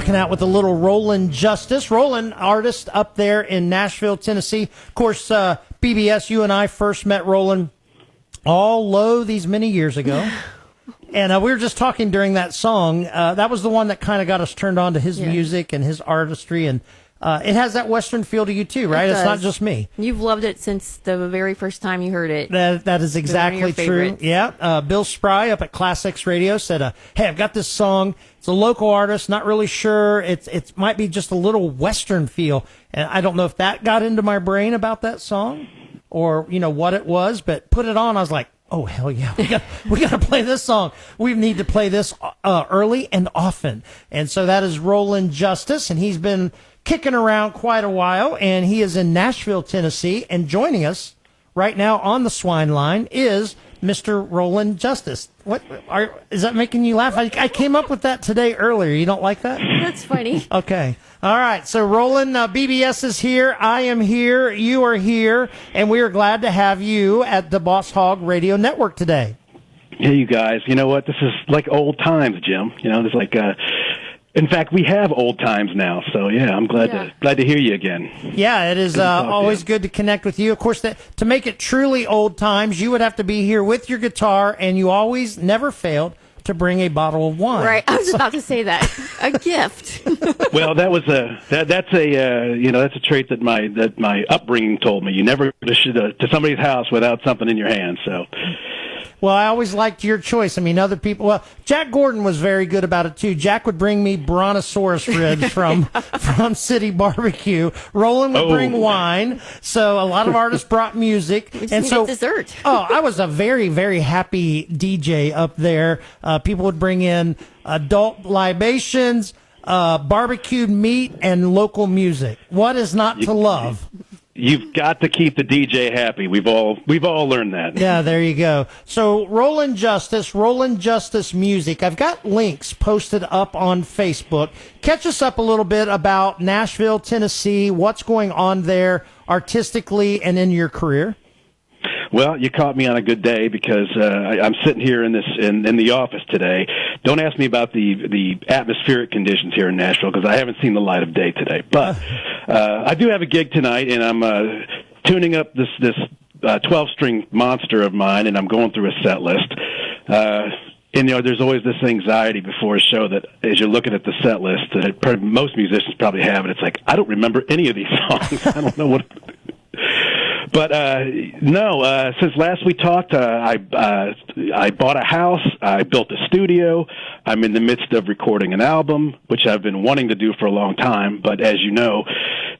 Rocking out with a little Roland Justice. Roland, artist up there in Nashville, Tennessee. Of course, BBS, you and I first met Roland all low these many years ago. And we were just talking during that song. That was the one that kind of got us turned on to his music and his artistry. And it has that Western feel to you, too, right? It's not just me. You've loved it since the very first time you heard it. That is exactly true. Yeah. Bill Spry up at Classics Radio said, hey, I've got this song. It's a local artist. Not really sure. It might be just a little Western feel. And I don't know if that got into my brain about that song or, what it was. But put it on. I was like, oh, hell yeah. We got to play this song. We need to play this early and often. And so that is Roland Justice. And he's been kicking around quite a while, and he is in Nashville, Tennessee, and joining us right now on the Swine Line is Mr. Roland Justice. Is that making you laugh? I came up with that today earlier. You don't like that? That's funny. Okay. All right. So, Roland, BBS is here. I am here. You are here, and we are glad to have you at the Boss Hogg Radio Network today. Hey, you guys. You know what? This is like old times, Jim. There's like in fact, we have old times now, so yeah, I'm glad to hear you again. Yeah, it is always good to connect with you. Of course, to make it truly old times, you would have to be here with your guitar, and you always never failed to bring a bottle of wine. Right, I was about to say that, a gift. Well, that's a trait that my upbringing told me. You never go to somebody's house without something in your hand. So. Well, I always liked your choice. I mean, other people. Well, Jack Gordon was very good about it too. Jack would bring me brontosaurus ribs from City Barbecue. Roland would bring wine. So a lot of artists brought music, and so dessert. I was a very, very happy DJ up there. People would bring in adult libations, barbecued meat, and local music. What is not to love? You've got to keep the DJ happy. We've all learned that. Yeah, there you go. So Roland Justice Music. I've got links posted up on Facebook. Catch us up a little bit about Nashville, Tennessee, what's going on there artistically and in your career. Well, you caught me on a good day because I'm sitting here in the office today. Don't ask me about the atmospheric conditions here in Nashville because I haven't seen the light of day today. But I do have a gig tonight, and I'm tuning up this 12-string monster of mine, and I'm going through a set list. And there's always this anxiety before a show that, as you're looking at the set list, that most musicians probably have, and it's like I don't remember any of these songs. I don't know what. But since last we talked, I bought a house, I built a studio, I'm in the midst of recording an album, which I've been wanting to do for a long time, but as you know,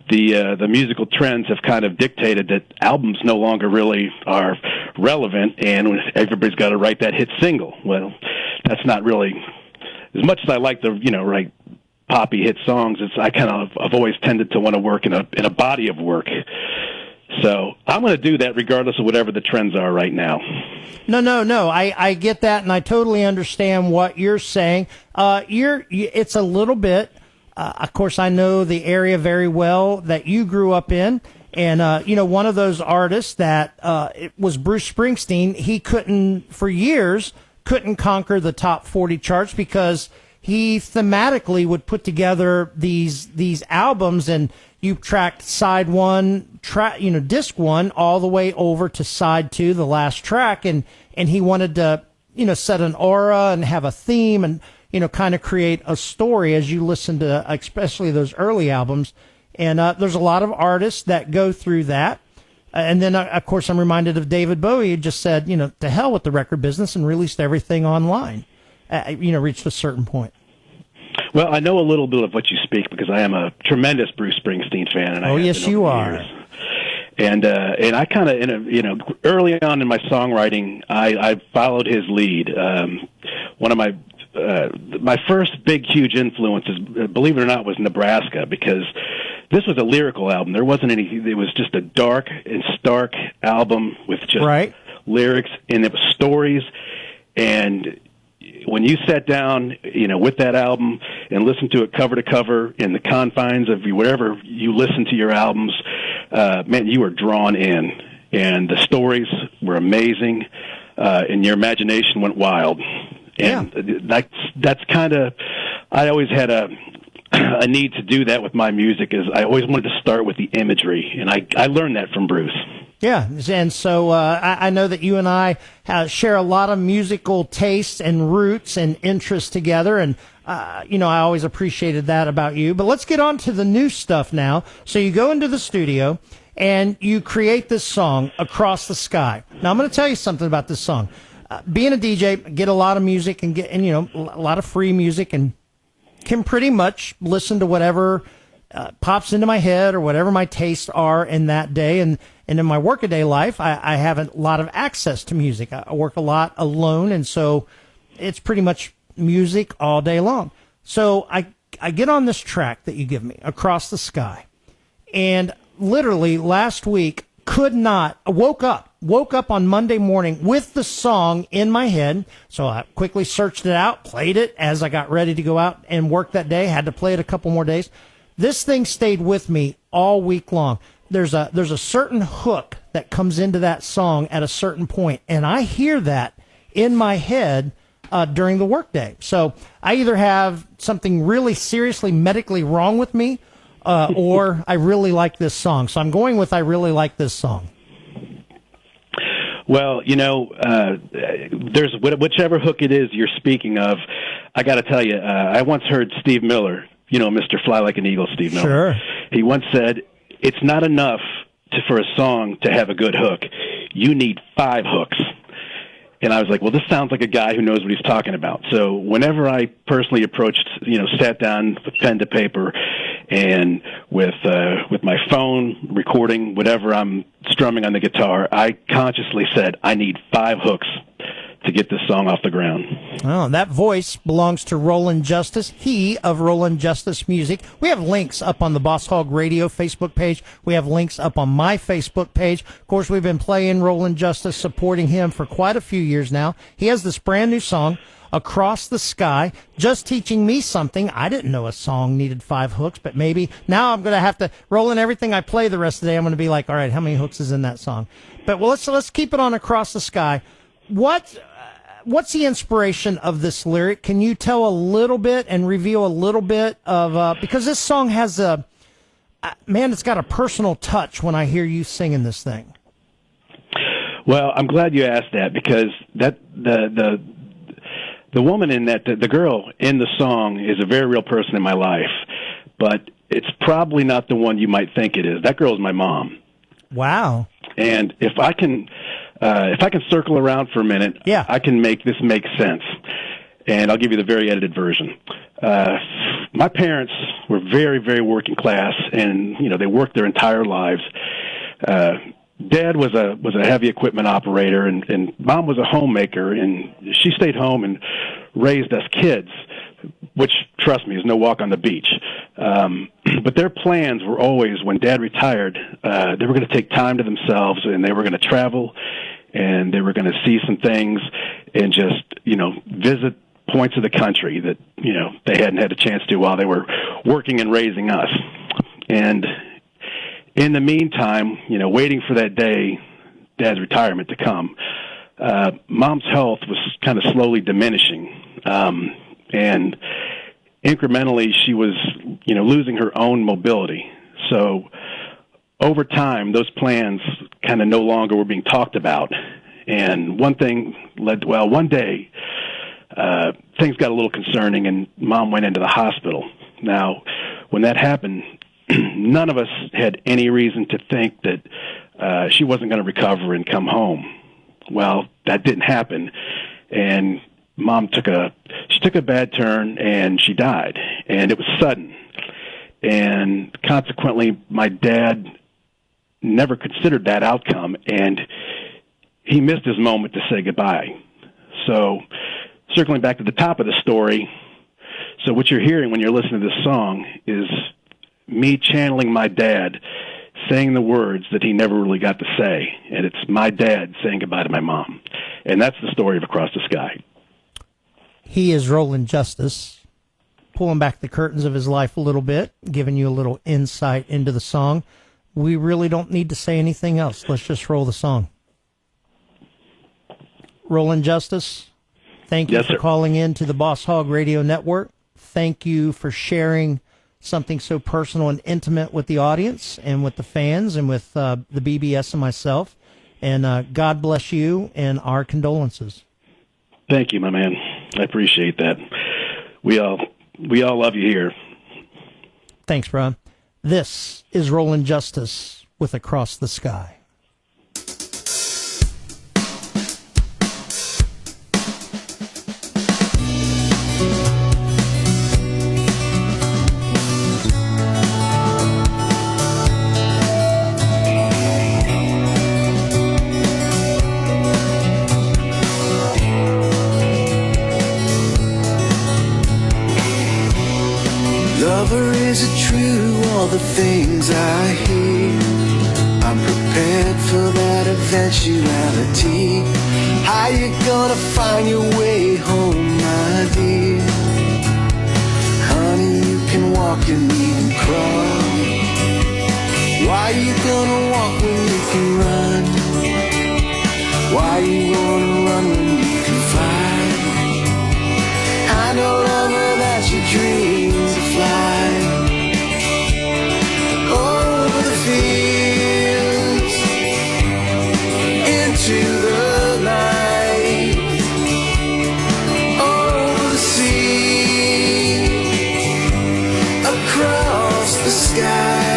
the musical trends have kind of dictated that albums no longer really are relevant, and everybody's got to write that hit single. Well, that's not really, as much as I like to, write poppy hit songs, I've always tended to want to work in a body of work. So I'm going to do that regardless of whatever the trends are right now. No. I get that, and I totally understand what you're saying. It's a little bit. Of course, I know the area very well that you grew up in, and one of those artists that it was Bruce Springsteen. He for years couldn't conquer the top 40 charts because he thematically would put together these albums, and you tracked side one, disc one, all the way over to side two, the last track, and he wanted to, set an aura and have a theme and, kind of create a story as you listen to, especially those early albums. And there's a lot of artists that go through that. And then, of course, I'm reminded of David Bowie, who just said, to hell with the record business and released everything online. Reached a certain point. Well, I know a little bit of what you speak because I am a tremendous Bruce Springsteen fan. And yes, you are. And I kind of, early on in my songwriting, I followed his lead. One of my first big, huge influences, believe it or not, was Nebraska, because this was a lyrical album. There wasn't any. It was just a dark and stark album with just lyrics, and it was stories. And when you sat down, with that album and listened to it cover to cover in the confines of wherever you listen to your albums, man, you were drawn in, and the stories were amazing, and your imagination went wild. And that's kind of, I always had a need to do that with my music is I always wanted to start with the imagery, and I learned that from Bruce. Yeah, and so I know that you and I share a lot of musical tastes and roots and interests together, and I always appreciated that about you. But let's get on to the new stuff now. So you go into the studio and you create this song, Across the Sky. Now I'm going to tell you something about this song. Being a DJ, I get a lot of music and a lot of free music, and can pretty much listen to whatever pops into my head or whatever my tastes are in that day. And in my workaday life, I have a lot of access to music. I work a lot alone, and so it's pretty much music all day long. So I get on this track that you give me, Across the Sky, and literally last week woke up on Monday morning with the song in my head. So I quickly searched it out, played it as I got ready to go out and work that day. Had to play it a couple more days. This thing stayed with me all week long. There's a certain hook that comes into that song at a certain point, and I hear that in my head during the workday. So I either have something really seriously medically wrong with me, or I really like this song. So I'm going with I really like this song. Well, there's whichever hook it is you're speaking of. I got to tell you, I once heard Steve Miller, Mr. Fly Like an Eagle, Steve Miller. Sure. He once said, "It's not enough for a song to have a good hook. You need 5 hooks." And I was like, well, this sounds like a guy who knows what he's talking about. So whenever I personally approached, sat down with pen to paper and with my phone recording whatever I'm strumming on the guitar, I consciously said, I need 5 hooks to get this song off the ground. Oh, that voice belongs to Roland Justice, he of Roland Justice Music. We have links up on the Boss Hogg Radio Facebook page. We have links up on my Facebook page. Of course, we've been playing Roland Justice, supporting him for quite a few years now. He has this brand new song, Across the Sky, just teaching me something. I didn't know a song needed 5 hooks, but maybe now I'm going to have to roll in everything I play the rest of the day. I'm going to be like, all right, how many hooks is in that song? But let's keep it on Across the Sky. What's the inspiration of this lyric? Can you tell a little bit and reveal a little bit of, because this song has it's got a personal touch when I hear you singing this thing. Well, I'm glad you asked that, because the woman in that, the girl in the song is a very real person in my life, but it's probably not the one you might think it is. That girl is my mom. Wow. And if I can circle around for a minute, yeah, I can make this make sense. And I'll give you the very edited version. My parents were very, very working class, and they worked their entire lives. Dad was a heavy equipment operator, and Mom was a homemaker, and she stayed home and raised us kids, which, trust me, is no walk on the beach. But their plans were always, when Dad retired, they were going to take time to themselves, and they were going to travel, and they were going to see some things and just, visit points of the country that, they hadn't had a chance to while they were working and raising us. And in the meantime, waiting for that day, Dad's retirement to come, Mom's health was kind of slowly diminishing. And incrementally, she was, losing her own mobility. So over time, those plans kind of no longer were being talked about. And one thing one day, things got a little concerning, and Mom went into the hospital. Now, when that happened, none of us had any reason to think that she wasn't going to recover and come home. Well, that didn't happen, and Mom took a bad turn, and she died, and it was sudden. And consequently, my dad never considered that outcome, and he missed his moment to say goodbye. So, circling back to the top of the story, so what you're hearing when you're listening to this song is me channeling my dad, saying the words that he never really got to say, and it's my dad saying goodbye to my mom. And that's the story of Across the Sky. He is Roland Justice, pulling back the curtains of his life a little bit, giving you a little insight into the song. We really don't need to say anything else. Let's just roll the song. Roland Justice, thank you for calling in to the Boss Hogg Radio Network. Thank you for sharing something so personal and intimate with the audience and with the fans and with the BBS and myself. And God bless you, and our condolences. Thank you, my man. I appreciate that. We all love you here. Thanks, bro. This is Roland Justice with Across the Sky. Lover, is it true, all the things I hear? I'm prepared for that eventuality. How you gonna find your way home, my dear? Honey, you can walk and even crawl. Why you gonna walk when you can run? Why you wanna run when you can fly? I know, lover, that your dreams are fly over the fields, into the night, over the sea, across the sky.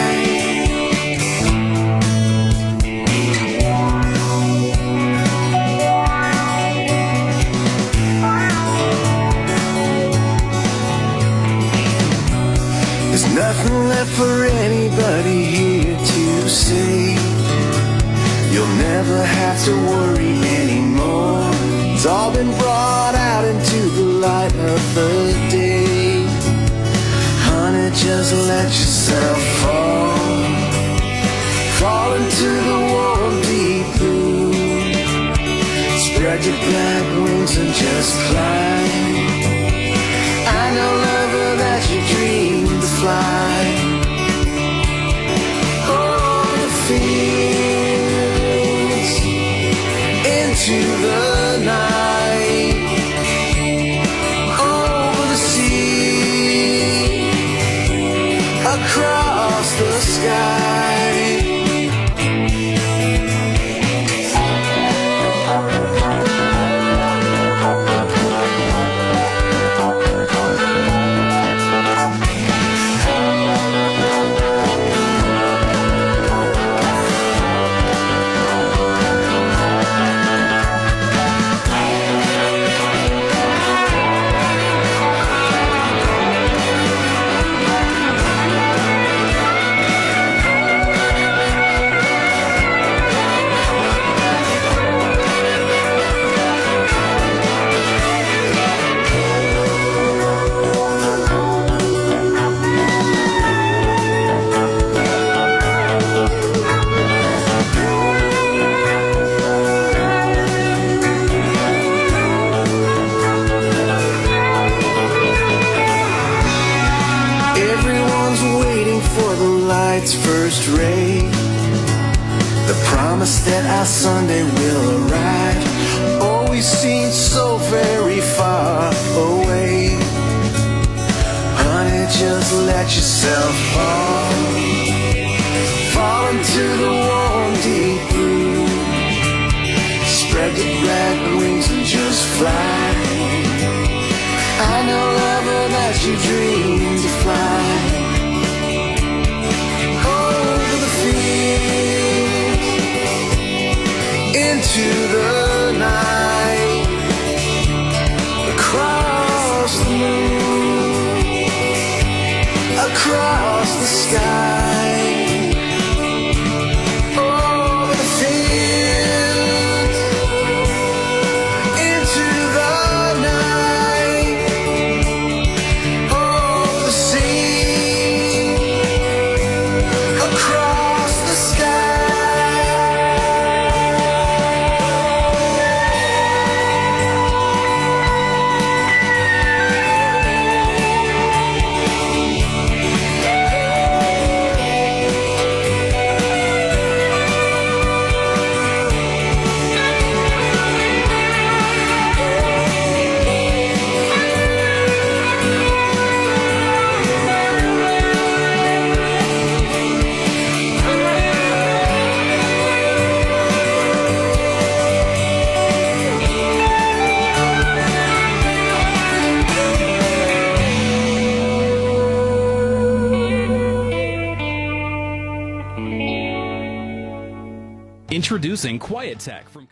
There's nothing left for anybody here to say. You'll never have to worry anymore. It's all been brought out into the light of the day. Honey, just let yourself fall into the warm deep blue. Spread your black wings and just climb. I know, lover, that you dream to fly over the fields, into the night, over the sea, across the sky. First ray, the promise that our Sunday will arrive always seems so very far away. Honey, just let yourself fall into the warm deep blue. Spread your black wings and just fly. I know, lover, that you dream to fly into the night, across the moon, across the sky, over the fields, into the night, over the sea, across the sky. Introducing Quiet Tech from